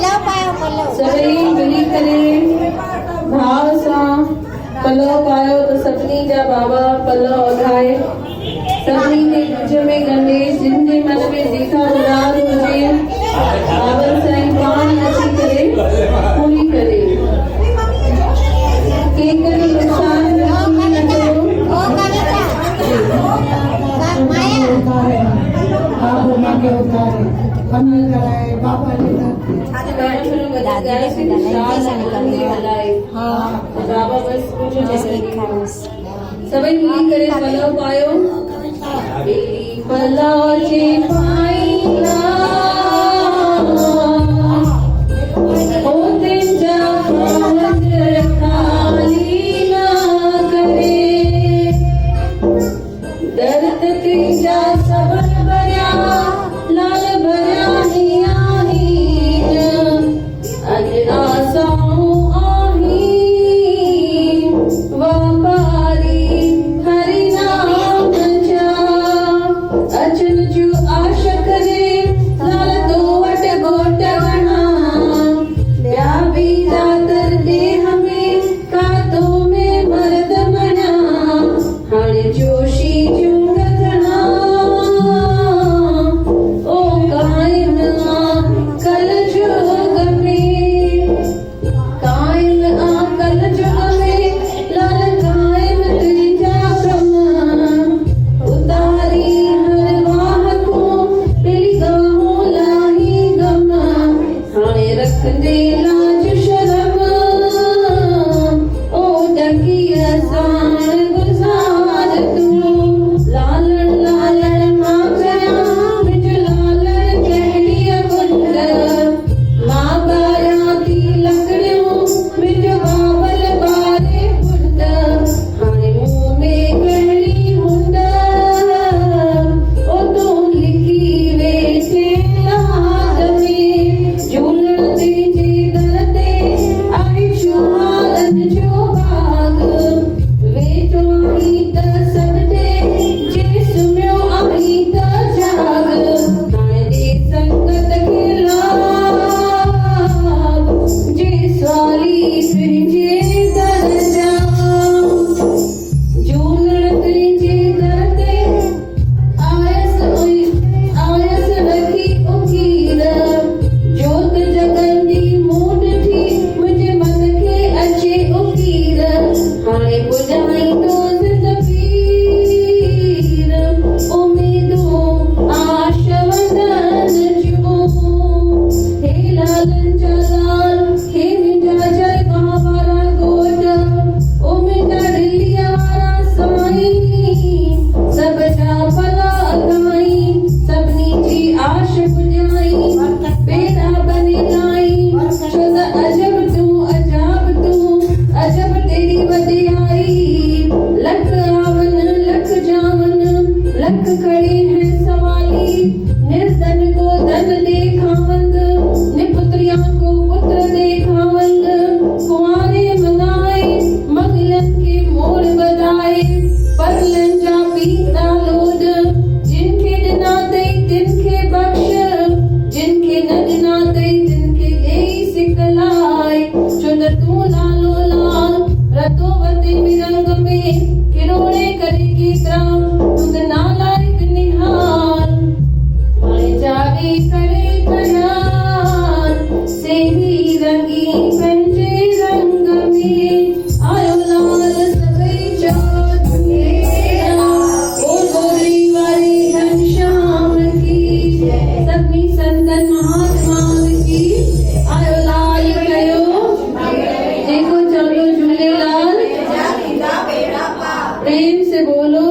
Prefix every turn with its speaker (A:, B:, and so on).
A: सभई मिली करे भाव सां पलव पायो त सभिनी जा बाबा पलव वधाए सभिनी जे विच में गंढेस जिन जे मन में जेका मुराद हुजे बाबा साईं पाण अची करे पूरी करे कंहिं करे नुक़सान न करो सभई मिली करे पलव पायो पलव जे पाईंदा ओ तुंहिंजा फ़र्ज़ खाली न करे दर्द तुंहिंजा सबर भरिया लाल भरिया ही आहिनि अजरा साऊं आहिनि वापारी हरि नाम जा अचन जो आशक रे लाल तो वट गोट वणा ॿिया बि दातर दे हमें कातो में मर्द मना हाणे जोशी जूं रखना ओ कायम कल जोग में कायम कल जोग में लाल कायम तुंहिंजा कम उतारी हर वाह को दिली गाहों लाही गम हाणे रखंदे लाज शर्म ओ डकी असां गुज़ार तूं लालण लालण मां कयां मुंहिंजो लालण कहिड़ीअ गुंड मां ॿारियां थी लकड़ियूं मुंहिंजो बाबल ॿारे गुंड हाणे मूं में कहिड़ी हुंड ओ तूं लिखी वेठे लाद में झूलण तुंहिंजे दर ते आई शुहारनि जो बाग वेठो आहीं त सॾे जे सुम्हियो आहीं त जाग हाणे दे संगत खे लाभ जे सवाली तुंहिंजे दर जा झूलण तुंहिंजे दर ते आयस रखी उकीर जोत जगंदी मूं ॾिठी मुंहिंजे मन खे अचे उकीर हाणे पुॼाई तो ज़िंदगीर उमेदूं आशवदन जूं हे लालनि जा लाल हे मुंहिंजा जलवा वारा घोट ओ मुंहिंजा दिलीअ वारा साईं सभ जा भला गाईं सभिनी जी आश पुॼाईं बेड़ा बदिलाई छो त अजब तेरी वॾियाई लख आवन लख जावन लख खड़े हैं सवाली निर्धन को धन देखावंद निपुत्रियां को पुत्र देखावंद कुंवारे मनाए मंगलन के मोड़ बधाए परलन जा पीता लोड जिनके ॾिना अथई तिनखे बख़्श जिनखे न ॾिना अथई तिनखे ॾेई सिकलाए छो त तूं लालो लाल रतो वते मिरंग में किरोड़े करे केतिरा तुंद नालायक निहाल हाणे जाॻे करे कयान सेही रंगी पंहिंजे रंग में आयो लाल सभई चओ झूलेलाल ओ गोरी वारे घनश्याम की सभिनी संतन महात्माउनि की आयो लाल कयो जेको चवंदो झूलेलाल प्रेम से बोलो